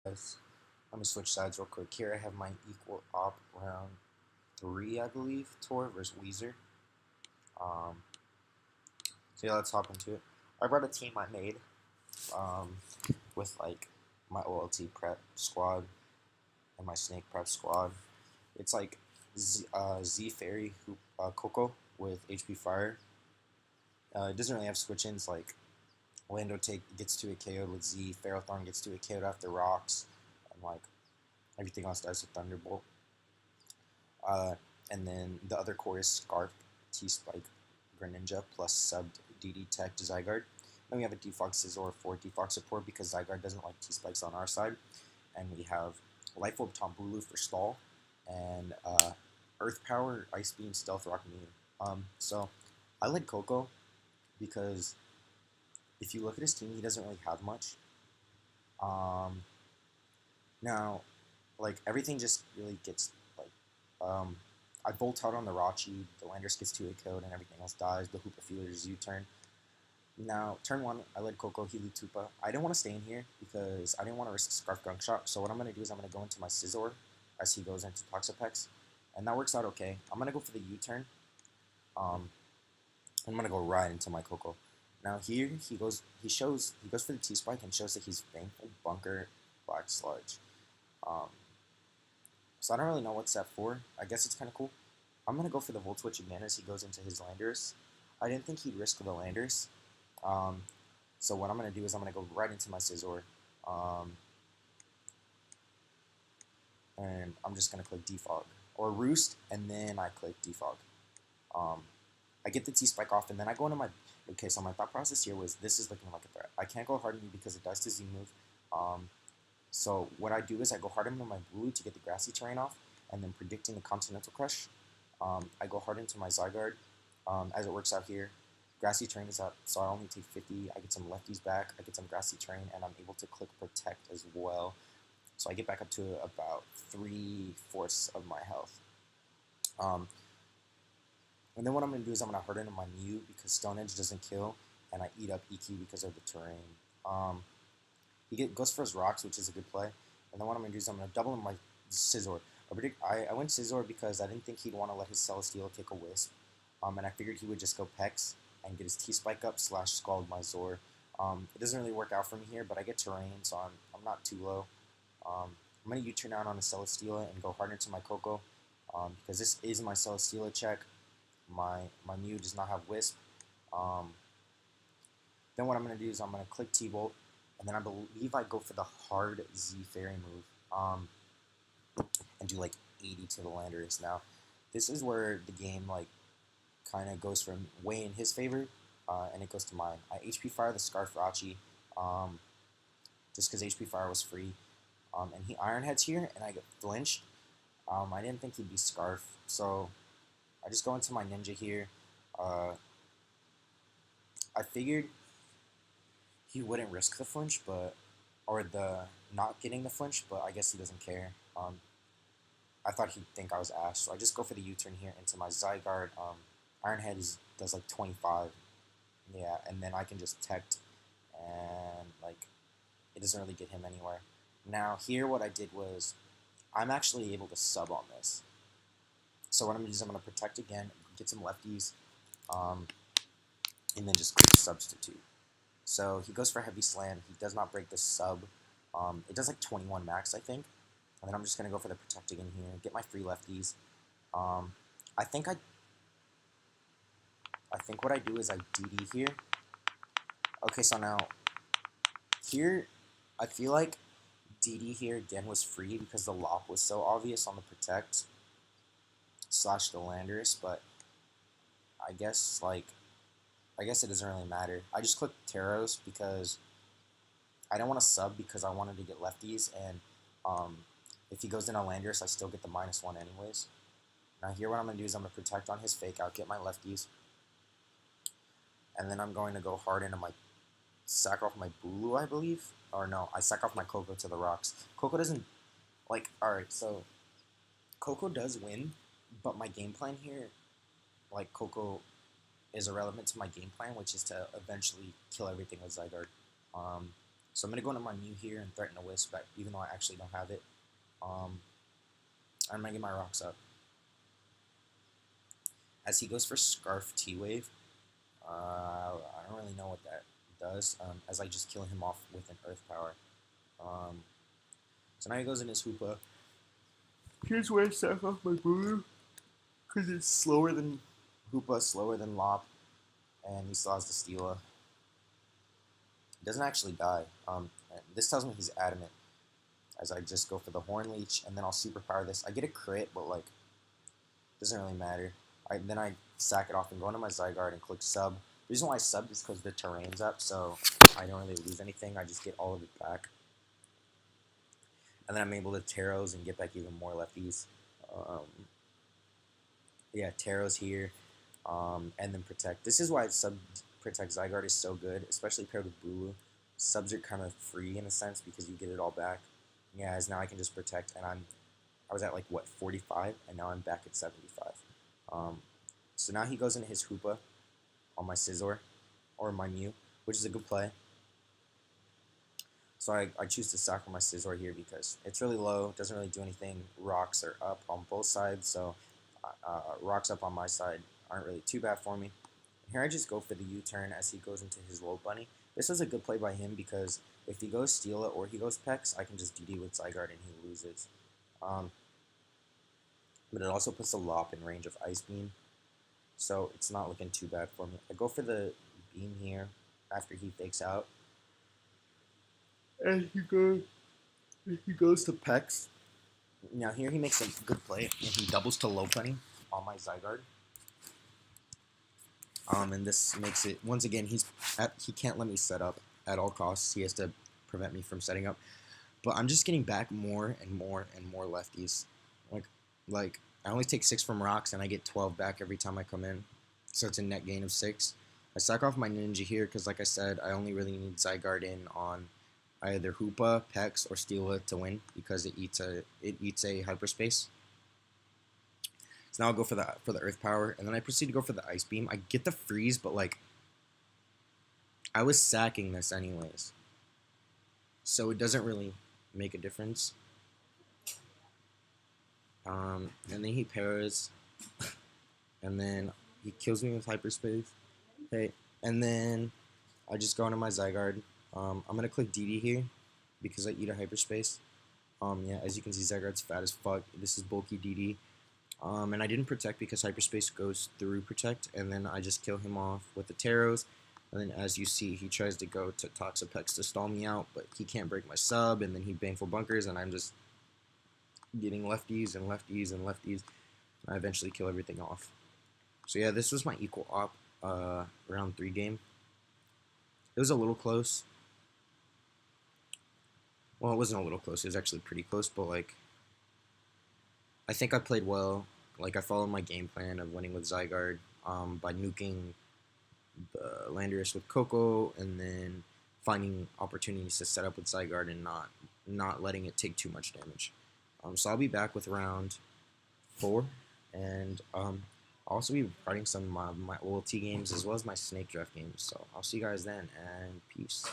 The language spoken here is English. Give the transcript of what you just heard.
Guys, let me switch sides real quick. Here I have my equal op round 3, I believe, tour versus Wheezer. Um, so yeah, let's hop into it. I brought a team I made um, with like my OLT prep squad and my snake prep squad. It's like Z Fairy Coco with HP Fire. It doesn't really have switch-ins like Lando gets to a KO'd with Z, Ferrothorn gets to a KO'd after rocks, and like everything else dies with Thunderbolt. Uh, and then the other core is Scarf, T-Spike, Greninja, plus subbed DD Tech to Zygarde. Then we have a Defog Scizor for Defog support because Zygarde doesn't like T-Spikes on our side. And we have Life Orb Tombulu for Stall, and Earth Power, Ice Beam, Stealth Rock Mew. So I like Coco because if you look at his team, he doesn't really have much. Um, Now, like everything just really gets like I bolt out on the Rachi, the Landers gets to a code and everything else dies, the Hoopa Feelers U-turn. Now, turn 1, I led Coco, he lead Tupa. I didn't want to stay in here because I didn't want to risk Scarf Gunk Shot, so what I'm going to do is I'm going to go into my Scizor as he goes into Toxapex, and that works out okay. I'm going to go for the U-turn. I'm going to go right into my Coco. Now here, he goes for the T-Spike and shows that he's Baneful, Bunker, Black Sludge. Um, So I don't really know what set for. I guess it's kind of cool. I'm going to go for the Volt Switch again as he goes into his Landers. I didn't think he'd risk the Landers. Um, so what I'm going to do is I'm going to go right into my Scizor. Um, and I'm just going to click Defog. Or Roost, and then I click Defog. Um, I get the T-Spike off, and then I go into my... Okay, so my thought process here was this is looking like a threat. I can't go hard on you because it does to Z move. So what I do is I go hard into my Blue to get the grassy terrain off, and then predicting the Continental Crush, I go hard into my Zygarde. As it works out here, grassy terrain is up, so I only take 50. I get some lefties back, I get some grassy terrain, and I'm able to click Protect as well. So I get back up to about 3/4 of my health. Um, and then what I'm going to do is I'm going to hard into my Mew because Stone Edge doesn't kill, and I eat up EQ because of the terrain. He goes for his rocks, which is a good play. And then what I'm going to do is I'm going to double in my Scizor. I went Scizor because I didn't think he'd want to let his Celesteela take a Wisp. And I figured he would just go Pex and get his T-Spike up / Scald my Zor. It doesn't really work out for me here, but I get terrain, so I'm not too low. I'm going to U-turn out on a Celesteela and go hard into my Coco because this is my Celesteela check. My Mew does not have Wisp. Um, then what I'm going to do is I'm going to click T-Bolt, and then I believe I go for the hard Z Fairy move and do like 80 to the Landorus. Now, this is where the game like kind of goes from way in his favor, and it goes to mine. I HP Fire the Scarf Rachi, just because HP Fire was free, and he Iron Heads here, and I get flinched. I didn't think he'd be Scarf, so I just go into my Ninja here. I figured he wouldn't risk the flinch, or the not getting the flinch, but I guess he doesn't care. I thought he'd think I was Ash, so I just go for the U-turn here into my Zygarde. Ironhead does like 25, yeah, and then I can just Tect, and like it doesn't really get him anywhere. Now here, what I did was I'm actually able to sub on this. So what I'm gonna do is I'm gonna Protect again, get some lefties, and then just quick substitute. So he goes for Heavy Slam. He does not break the sub. It does like 21 max, I think. And then I'm just going to go for the Protect again here. Get my free lefties. Um, I think what I do is I DD here. Okay, so now here I feel like DD here again was free because the Lop was so obvious on the Protect / the Landorus, but I guess it doesn't really matter. I just clicked Taros because I didn't want to sub because I wanted to get lefties, and if he goes in a Landorus, I still get the -1 anyways. Now here what I'm going to do is I'm going to Protect on his Fake Out, get my lefties, and then I'm going to go hard into my sack off my Bulu, I believe. Or no, I sack off my Coco to the rocks. Coco doesn't, like, alright, so Coco does win, but my game plan here, like, Coco is irrelevant to my game plan, which is to eventually kill everything with Zygarde. So I'm going to go into my Mew here and threaten a Wisp, even though I actually don't have it. I'm going to get my rocks up. As he goes for Scarf T-Wave, I don't really know what that does, as I just kill him off with an Earth Power. So now he goes in his Hoopa. Here's where I sack off my Boo, because it's slower than Hoopa, slower than Lop, and he still has the Steela. He doesn't actually die. And this tells me he's adamant, as I just go for the Horn Leech, and then I'll superpower this. I get a crit, but like, doesn't really matter. Then I sack it off and go into my Zygarde and click sub. The reason why I subbed is because the terrain's up, so I don't really lose anything. I just get all of it back. And then I'm able to Taros and get back even more lefties. Yeah, Taros here, and then Protect. This is why sub Protect Zygarde is so good, especially paired with Bulu. Subs are kind of free in a sense because you get it all back. Yeah, as now I can just Protect, and I was at like what 45, and now I'm back at 75. So now he goes into his Hoopa on my Scizor or my Mew, which is a good play. So I choose to sack on my Scizor here because it's really low, doesn't really do anything. Rocks are up on both sides, so rocks up on my side aren't really too bad for me. Here I just go for the U-turn as he goes into his low bunny. This was a good play by him because if he goes Steela or he goes Pex, I can just DD with Zygarde and he loses. But it also puts the Lop in range of Ice Beam, so it's not looking too bad for me. I go for the Beam here after he fakes out. And he goes to Pex. Now here he makes a good play and he doubles to low bunny on my Zygarde. And this makes it, once again, he can't let me set up at all costs. He has to prevent me from setting up. But I'm just getting back more and more and more lefties. Like I only take 6 from rocks and I get 12 back every time I come in. So it's a net gain of 6. I sack off my Ninja here because, like I said, I only really need Zygarde in on either Hoopa, Pex, or Steela to win because it eats a hyperspace. So now I'll go for the Earth Power, and then I proceed to go for the Ice Beam. I get the freeze, but like I was sacking this anyways, so it doesn't really make a difference. And then he pairs, and then he kills me with hyperspace. Okay, and then I just go into my Zygarde. I'm gonna click DD here because I eat a hyperspace. Yeah, as you can see, Zygarde's fat as fuck. This is bulky DD. And I didn't Protect because hyperspace goes through Protect, and then I just kill him off with the Taros. And then as you see, he tries to go to Toxapex to stall me out, but he can't break my sub, and then he Baneful Bunkers, and I'm just getting lefties and lefties and lefties. And I eventually kill everything off. So yeah, this was my equal op round 3 game. It was a little close. Well, it wasn't a little close. It was actually pretty close, but like I think I played well. Like I followed my game plan of winning with Zygarde by nuking the Landorus with Coco, and then finding opportunities to set up with Zygarde and not letting it take too much damage. So I'll be back with round 4, and I'll also be recording some of my OLT games as well as my Snake Draft games. So I'll see you guys then, and peace.